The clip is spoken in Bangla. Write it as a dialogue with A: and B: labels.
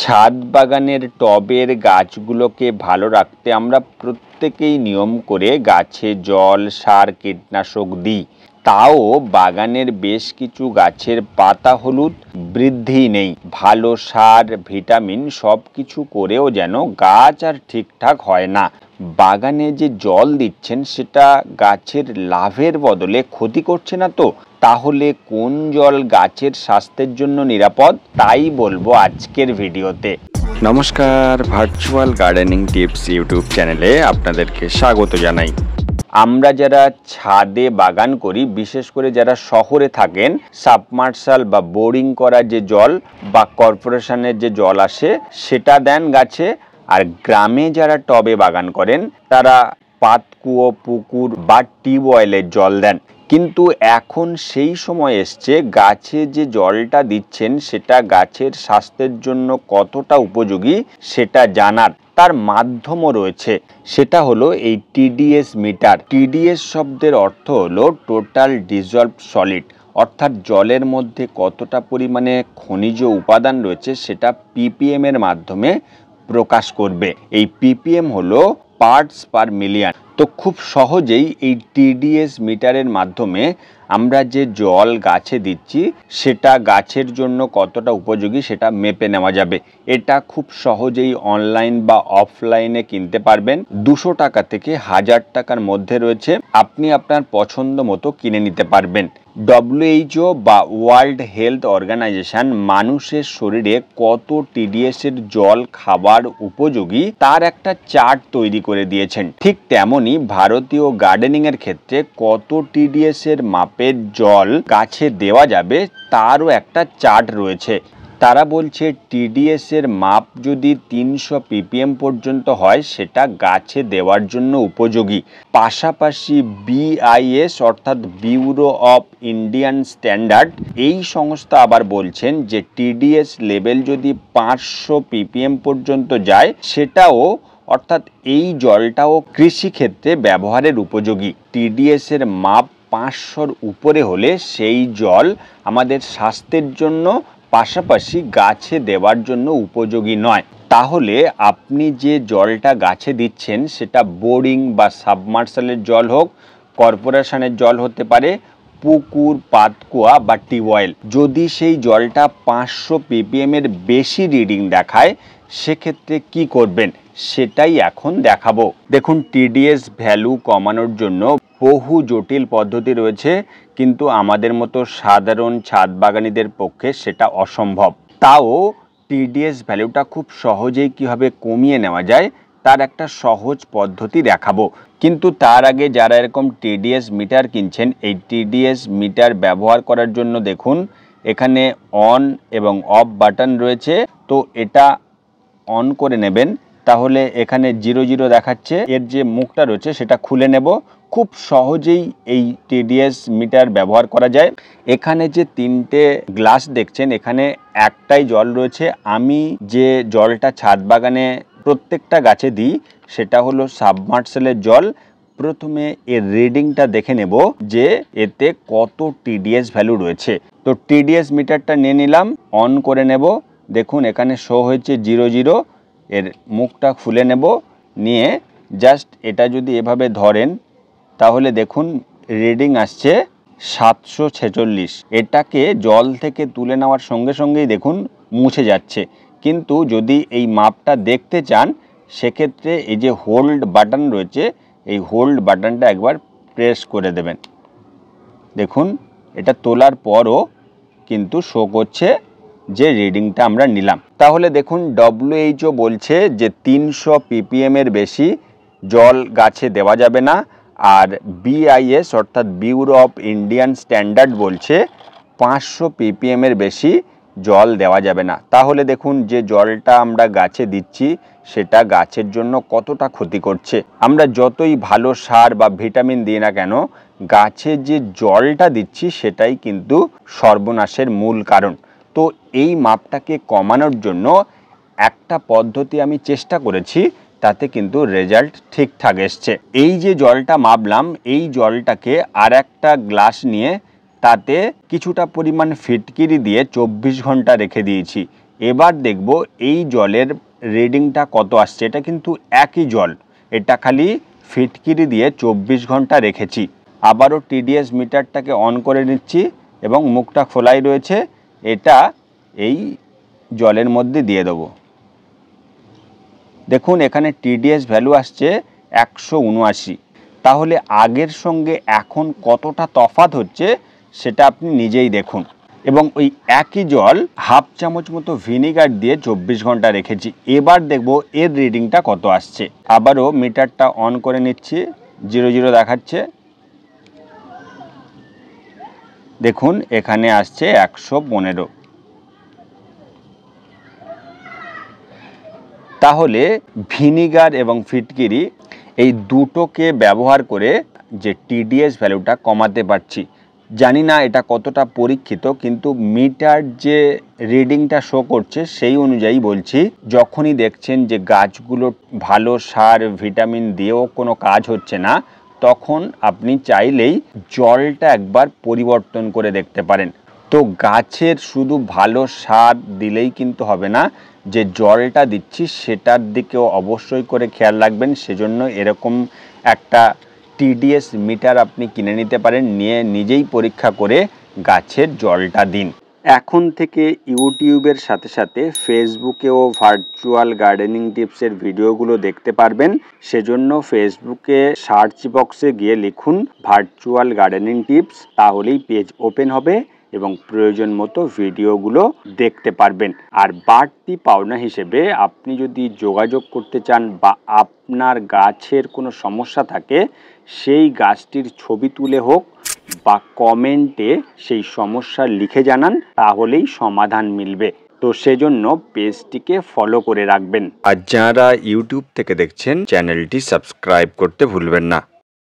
A: ছাদ বাগানের টবের গাছগুলোকে ভালো রাখতে আমরা প্রত্যেকেই নিয়ম করে গাছে জল, সার, কীটনাশক দিই। তাও বাগানের বেশ কিছু গাছের পাতা হলুদ, বৃদ্ধি নেই। ভালো সার, ভিটামিন সব কিছু করেও যেন গাছ আর ঠিকঠাক হয় না। বাগানে যে জল দিচ্ছেন সেটা গাছের লাভের বদলে ক্ষতি করছে না তো? তাহলে কোন জল গাছের স্বাস্থ্যের জন্য নিরাপদ, তাই বলবো আজকের ভিডিওতে। নমস্কার, ভার্চুয়াল গার্ডেনিং টিপস ইউটিউব চ্যানেলে আপনাদেরকে স্বাগত জানাই। আমরা যারা ছাদে বাগান করি, বিশেষ করে যারা শহরে থাকেন, সাবমার্শাল বা বোরিং করা যে জল বা কর্পোরেশনের যে জল আসে সেটা দেন গাছে। আর গ্রামে যারা টবে বাগান করেন তারা পাতকুয়ো, পুকুর বা টিউবওয়েলের জল দেন। কিন্তু এখন সেই সময় এসছে, গাছে যে জলটা দিচ্ছেন সেটা গাছের স্বাস্থ্যের জন্য কতটা উপযোগী সেটা জানার তার মাধ্যমও রয়েছে। সেটা হলো এই টিডিএস মিটার। টিডিএস শব্দের অর্থ হলো টোটাল ডিজলভড সলিড, অর্থাৎ জলের মধ্যে কতটা পরিমাণে খনিজ উপাদান রয়েছে সেটা পিপিএম এর মাধ্যমে প্রকাশ করবে। এই পিপিএম হলো পার্টস পার মিলিয়ন। তো খুব সহজেই এই টিডিএস মিটারের মাধ্যমে আমরা যে জল গাছে দিচ্ছি সেটা গাছের জন্য কতটা উপযোগী সেটা মেপে নেওয়া যাবে। এটা খুব সহজেই অনলাইন বা অফলাইনে কিনতে পারবেন। 200 টাকা থেকে 1000 টাকার মধ্যে রয়েছে। আপনি আপনার পছন্দ মতো কিনে নিতে পারবেন। WHO বা ওয়ার্ল্ড হেলথ অর্গানাইজেশন মানুষের শরীরে কত টিডিএস এর জল খাবার উপযোগী তার একটা চার্ট তৈরি করে দিয়েছেন। ঠিক তেমনি ভারতীয় গার্ডেনিং এর ক্ষেত্রে কত টিডিএস এর মাপের জল গাছে দেওয়া যাবে তারও একটা চার্ট রয়েছে। তারা বলছে টিডিএস এর মাপ যদি 300 ppm পর্যন্ত হয় সেটা গাছে দেওয়ার জন্য উপযোগী। পাশাপাশি BIS অর্থাৎ ব্যুরো অফ ইন্ডিয়ান স্ট্যান্ডার্ড, এই সংস্থা আবার বলছেন যে টিডিএস লেভেল যদি 500 ppm পর্যন্ত যায় সেটাও, অর্থাৎ এই জলটাও কৃষিক্ষেত্রে ব্যবহারের উপযোগী। টিডিএস এর মাপ 500-র উপরে হলে সেই জল আমাদের স্বাস্থ্যের জন্য পাশাপাশি গাছে দেওয়ার জন্য উপযোগী নয়। তাহলে আপনি যে জলটা গাছে দিচ্ছেন সেটা বোরিং বা সাবমার্শালের জল হোক, কর্পোরেশনের জল হতে পারে, পুকুর, পাতকুয়া বা টিউবওয়েল, যদি সেই জলটা 500 ppm এর বেশি রিডিং দেখায় সেক্ষেত্রে কি করবেন সেটাই এখন দেখাবো। দেখুন, টিডিএস ভ্যালু কমানোর জন্য বহু জটিল পদ্ধতি রয়েছে, কিন্তু আমাদের মতো সাধারণ ছাদ বাগানীদের পক্ষে সেটা অসম্ভব। তাও টিডিএস ভ্যালুটা খুব সহজেই কিভাবে কমিয়ে নেওয়া যায় তার একটা সহজ পদ্ধতি দেখাবো। কিন্তু তার আগে যারা এরকম টিডিএস মিটার কিনছেন, এই টিডিএস মিটার ব্যবহার করার জন্য দেখুন এখানে অন এবং অফ বাটন রয়েছে। তো এটা অন করে নেবেন, তাহলে এখানে 00 দেখাচ্ছে। এর যে মুখটা রয়েছে সেটা খুলে নেব। খুব সহজেই এই টিডিএস মিটার ব্যবহার করা যায়। এখানে যে 3টে গ্লাস দেখছেন, এখানে একটাই জল রয়েছে। আমি যে জলটা ছাদ বাগানে প্রত্যেকটা গাছে দিই সেটা হলো সাবমার্শালের জল। প্রথমে এর রিডিংটা দেখে নেব যে এতে কত টিডিএস ভ্যালু রয়েছে। তো টিডিএস মিটারটা নিয়ে নিলাম, অন করে নেব। দেখুন এখানে শো হয়েছে 00। এর মুখটা খুলে নেব, নিয়ে জাস্ট এটা যদি এভাবে ধরেন তাহলে দেখুন রিডিং আসছে 746। এটাকে জল থেকে তুলে নেওয়ার সঙ্গে সঙ্গেই দেখুন মুছে যাচ্ছে। কিন্তু যদি এই মাপটা দেখতে চান সেক্ষেত্রে এই যে হোল্ড বাটন রয়েছে, এই হোল্ড বাটনটা একবার প্রেস করে দেবেন। দেখুন এটা তোলার পরও কিন্তু শো করছে যে রিডিংটা আমরা নিলাম। তাহলে দেখুন WHO বলছে যে 300 ppm এর বেশি জল গাছে দেওয়া যাবে না। আর BIS অর্থাৎ ব্যুরো অফ ইন্ডিয়ান স্ট্যান্ডার্ড বলছে 500 ppm এর বেশি জল দেওয়া যাবে না। তাহলে দেখুন যে জলটা আমরা গাছে দিচ্ছি সেটা গাছের জন্য কতটা ক্ষতি করছে। আমরা যতই ভালো সার বা ভিটামিন দিই না কেন, গাছে যে জলটা দিচ্ছি সেটাই কিন্তু সর্বনাশের মূল কারণ। তো এই মাপটাকে কমানোর জন্য একটা পদ্ধতি আমি চেষ্টা করেছি, তাতে কিন্তু রেজাল্ট ঠিকঠাক এসছে। এই যে জলটা মাপলাম, এই জলটাকে আর একটা গ্লাস নিয়ে তাতে কিছুটা পরিমাণ ফিটকিরি দিয়ে 24 ঘন্টা রেখে দিয়েছি। এবার দেখব এই জলের রিডিংটা কত আসছে। এটা কিন্তু একই জল, এটা খালি ফিটকিরি দিয়ে 24 ঘন্টা রেখেছি। আবারও টিডিএস মিটারটাকে অন করে নিচ্ছি এবং মুখটা খোলাই রয়েছে, এটা এই জলের মধ্যে দিয়ে দেবো। দেখুন এখানে টিডিএস ভ্যালু আসছে 179। তাহলে আগের সঙ্গে এখন কতটা তফাৎ হচ্ছে সেটা আপনি নিজেই দেখুন। এবং ওই একই জল হাফ চামচ মতো ভিনিগার দিয়ে 24 ঘন্টা রেখেছি। এবার দেখব এর রিডিংটা কত আসছে। আবারও মিটারটা অন করে নিচ্ছি, 00 দেখাচ্ছে। দেখুন এখানে আসছে 115। তাহলে ভিনিগার এবং ফিটকিরি এই দুটোকে ব্যবহার করে যে টিডিএস ভ্যালুটা কমাতে পারছি। জানি না এটা কতটা পরীক্ষিত, কিন্তু মিটার যে রিডিংটা শো করছে সেই অনুযায়ী বলছি, যখনই দেখছেন যে গাছগুলো ভালো সার ভিটামিন দিয়েও কোনো কাজ হচ্ছে না, তখন আপনি চাইলেই জলটা একবার পরিবর্তন করে দেখতে পারেন। তো গাছের শুধু ভালো সার দিলেই কিন্তু হবে না, যে জলটা দিচ্ছি সেটার দিকেও অবশ্যই করে খেয়াল রাখবেন। সেজন্য এরকম একটা টিডিএস মিটার আপনি কিনে নিতে পারেন, নিয়ে নিজেই পরীক্ষা করে গাছের জলটা দিন। এখন থেকে ইউটিউবের সাথে সাথে ফেসবুকেও ভার্চুয়াল গার্ডেনিং টিপসের ভিডিওগুলো দেখতে পারবেন। সেজন্য ফেসবুকে সার্চ বক্সে গিয়ে লিখুন ভার্চুয়াল গার্ডেনিং টিপস, তাহলেই পেজ ওপেন হবে এবং প্রয়োজন মতো ভিডিওগুলো দেখতে পারবেন। আর বাড়তি পাওনা হিসেবে আপনি যদি যোগাযোগ করতে চান বা আপনার গাছের কোনো সমস্যা থাকে, সেই গাছটির ছবি তুলে হোক বা কমেন্টে সেই সমস্যা লিখে জানান, তাহলেই সমাধান মিলবে। তো সেজন্য পেজটিকে ফলো করে রাখবেন। আর যারা ইউটিউব থেকে দেখছেন, চ্যানেলটি সাবস্ক্রাইব করতে ভুলবেন না।